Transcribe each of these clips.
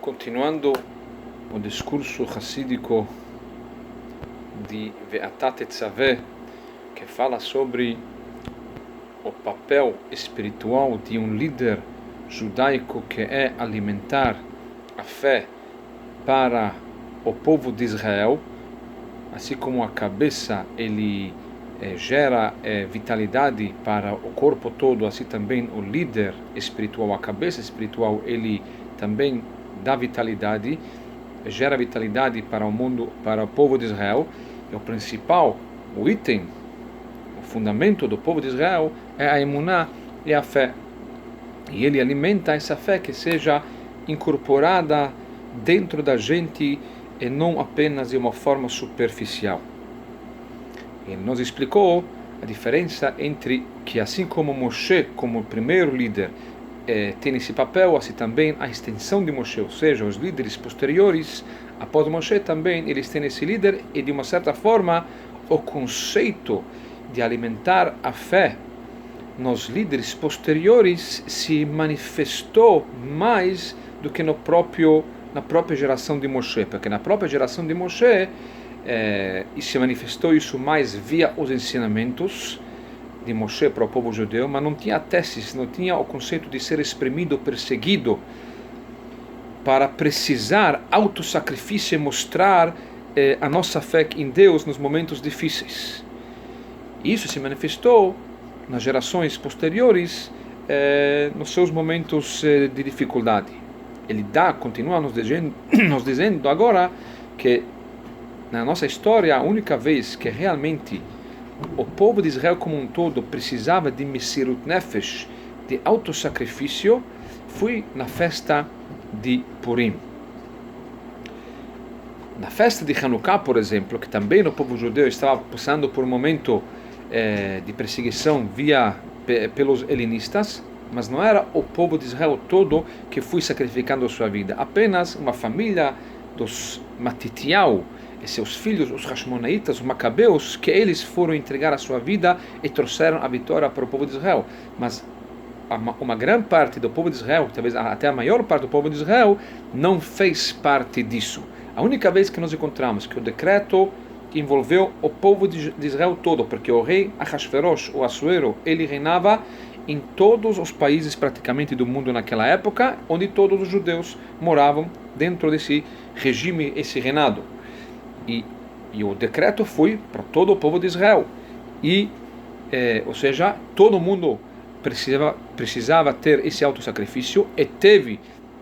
Continuando o discurso racídico de Ve'ata Tetzaveh, que fala sobre o papel espiritual de um líder judaico, que é alimentar a fé para o povo de Israel, assim como a cabeça ele gera vitalidade para o corpo todo, assim também o líder espiritual, a cabeça espiritual, ele também dá vitalidade, gera vitalidade para o mundo, para o povo de Israel. E o principal, o item, o fundamento do povo de Israel é a emuná e a fé. E ele alimenta essa fé que seja incorporada dentro da gente e não apenas de uma forma superficial. Ele nos explicou a diferença entre que, assim como Moshe, como o primeiro líder, tem esse papel, assim também a extensão de Moshe, ou seja, os líderes posteriores após Moshe também eles têm esse líder, e de uma certa forma o conceito de alimentar a fé nos líderes posteriores se manifestou mais do que na própria geração de Moshe, porque na própria geração de Moshe e se manifestou isso mais via os ensinamentos de Moshe para o povo judeu, mas não tinha teses, não tinha o conceito de ser exprimido, perseguido, para precisar autossacrifício e mostrar a nossa fé em Deus nos momentos difíceis. Isso se manifestou nas gerações posteriores, nos seus momentos de dificuldade. Ele continua nos dizendo agora que na nossa história, a única vez que realmente o povo de Israel como um todo precisava de Mesirut Nefesh, de autossacrifício, foi na festa de Purim. Na festa de Hanukkah, por exemplo, que também o povo judeu estava passando por um momento de perseguição pelos helenistas, mas não era o povo de Israel todo que foi sacrificando a sua vida, apenas uma família dos Matitiau e seus filhos, os Hashmonaitas, os Macabeus, que eles foram entregar a sua vida e trouxeram a vitória para o povo de Israel. Mas uma grande parte do povo de Israel, talvez até a maior parte do povo de Israel, não fez parte disso. A única vez que nós encontramos que o decreto envolveu o povo de Israel todo, porque o rei Ahasverosh, o Assuero, ele reinava em todos os países praticamente do mundo naquela época, onde todos os judeus moravam dentro desse regime, esse reinado. E o decreto foi para todo o povo de Israel. Ou seja, todo mundo precisava ter esse autossacrifício, e teve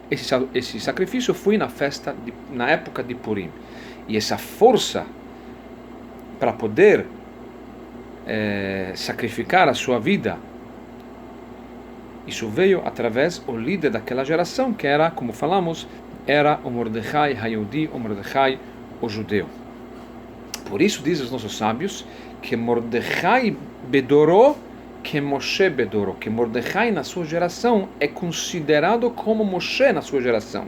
esse sacrifício foi na época de Purim. E essa força para poder sacrificar a sua vida, isso veio através do líder daquela geração, que era, como falamos, era o Mordechai Hayudi, o Mordechai o judeu. Por isso dizem os nossos sábios que Mordechai bedorou, que Moshe bedorou, que Mordechai na sua geração é considerado como Moshe na sua geração.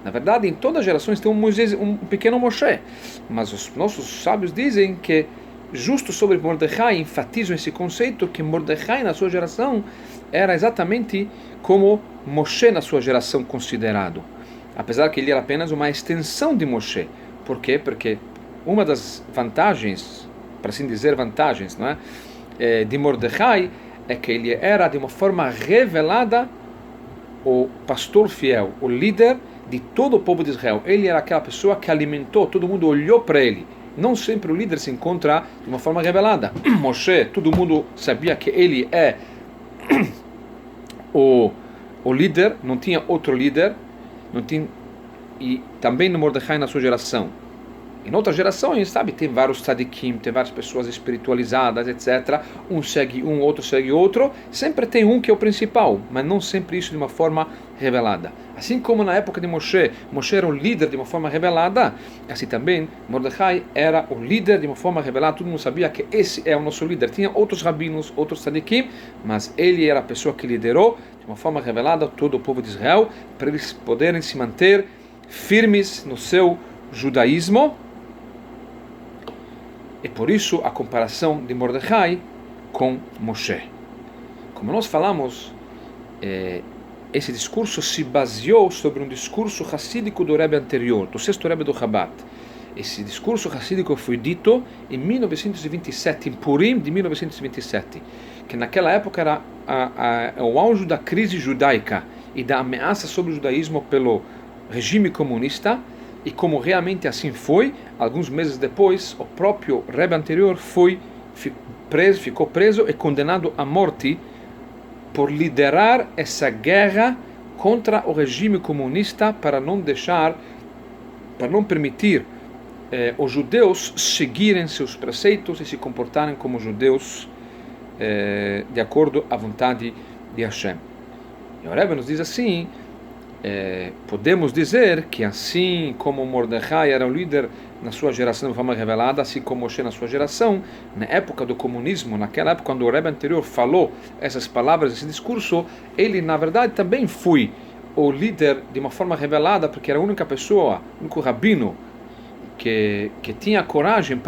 Na verdade, em todas as gerações tem um pequeno Moshe, mas os nossos sábios dizem que justo sobre Mordechai enfatizam esse conceito, que Mordechai na sua geração era exatamente como Moshe na sua geração considerado, apesar que ele era apenas uma extensão de Moshe. Por quê? Porque uma das vantagens, para assim dizer vantagens, não é, de Mordechai é que ele era de uma forma revelada o pastor fiel, o líder de todo o povo de Israel. Ele era aquela pessoa que alimentou, todo mundo olhou para ele. Não sempre o líder se encontra de uma forma revelada. Moshe, todo mundo sabia que ele é o líder, não tinha outro líder, e também no Mordechai na sua geração. Em outras gerações, tem vários tzadikim, tem várias pessoas espiritualizadas, etc. Um segue um, outro segue outro. Sempre tem um que é o principal, mas não sempre isso de uma forma revelada. Assim como na época de Moshe era o líder de uma forma revelada, assim também Mordechai era o líder de uma forma revelada. Todo mundo sabia que esse é o nosso líder. Tinha outros rabinos, outros tzadikim, mas ele era a pessoa que liderou de uma forma revelada todo o povo de Israel, para eles poderem se manter firmes no seu judaísmo. E por isso a comparação de Mordechai com Moshe. Como nós falamos, esse discurso se baseou sobre um discurso racídico do Rebbe anterior, do sexto Rebbe do Chabad. Esse discurso racídico foi dito em 1927, em Purim de 1927, que naquela época era o auge da crise judaica e da ameaça sobre o judaísmo pelo regime comunista, e como realmente assim foi, alguns meses depois, o próprio Rebbe anterior ficou preso e condenado à morte por liderar essa guerra contra o regime comunista para não permitir os judeus seguirem seus preceitos e se comportarem como judeus de acordo à vontade de Hashem. E o Rebbe nos diz assim, podemos dizer que assim como Mordecai era o líder na sua geração de forma revelada, assim como Moshe na sua geração, na época do comunismo, naquela época quando o Rebbe anterior falou essas palavras, esse discurso, ele na verdade também foi o líder de uma forma revelada, porque era a única pessoa, o único rabino que tinha coragem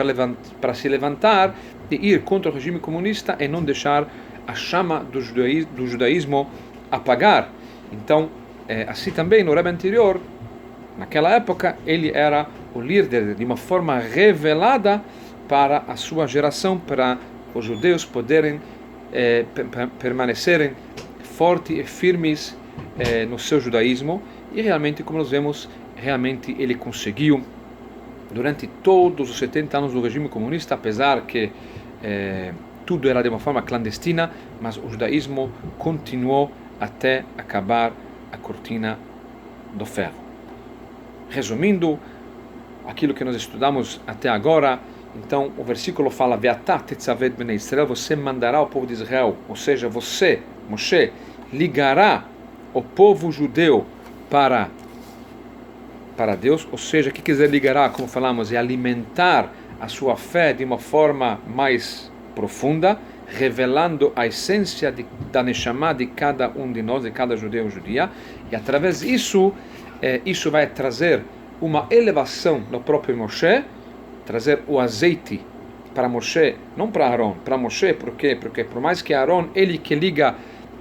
para se levantar e ir contra o regime comunista e não deixar a chama do judaísmo apagar. Então, assim também no Rebbe anterior, naquela época, ele era o líder de uma forma revelada para a sua geração, para os judeus poderem permanecerem fortes e firmes no seu judaísmo. E realmente, como nós vemos, realmente ele conseguiu durante todos os 70 anos do regime comunista, apesar que tudo era de uma forma clandestina, mas o judaísmo continuou até acabar a cortina do ferro. Resumindo aquilo que nós estudamos até agora, então o versículo fala: Ve'atah tetzaveh bnei Israel, você mandará ao povo de Israel, ou seja, você, Moshe, ligará o povo judeu para Deus, ou seja, o que quiser ligará, como falamos, é alimentar a sua fé de uma forma mais profunda, revelando a essência da Neshama de cada um de nós, de cada judeu ou judia, e através disso, isso vai trazer uma elevação no próprio Moshe, trazer o azeite para Moshe, não para Aaron, para Moshe. Por quê? Porque por mais que Aaron, ele que liga,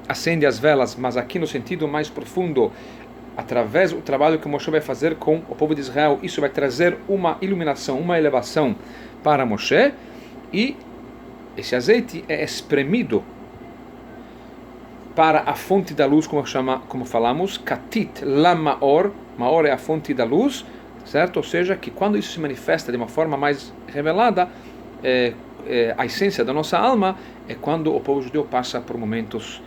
acende as velas, mas aqui no sentido mais profundo, através do trabalho que Moshe vai fazer com o povo de Israel, isso vai trazer uma iluminação, uma elevação para Moshe, e esse azeite é espremido para a fonte da luz, como falamos, Katit la Maor, Maor é a fonte da luz, certo? Ou seja, que quando isso se manifesta de uma forma mais revelada, a essência da nossa alma é quando o povo judeu passa por momentos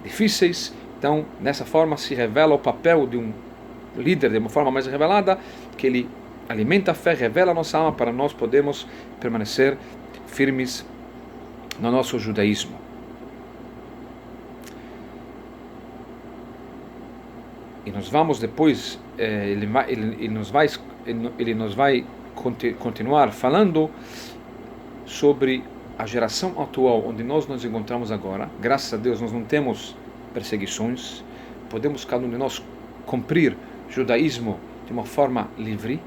difíceis. Então, nessa forma se revela o papel de um líder de uma forma mais revelada, que ele alimenta a fé, revela a nossa alma para nós podermos permanecer firmes no nosso judaísmo. E nós vamos depois, ele nos vai continuar falando sobre a geração atual, onde nós nos encontramos agora. Graças a Deus nós não temos perseguições, podemos cada um de nós cumprir judaísmo de uma forma livre,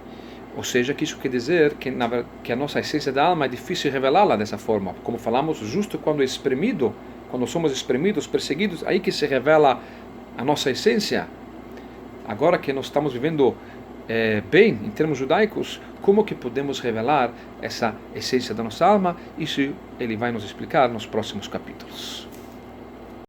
ou seja, que isso quer dizer que a nossa essência da alma é difícil revelá-la dessa forma, como falamos, justo quando somos espremidos, perseguidos, aí que se revela a nossa essência. Agora que nós estamos vivendo bem em termos judaicos, como que podemos revelar essa essência da nossa alma? Isso ele vai nos explicar nos próximos capítulos.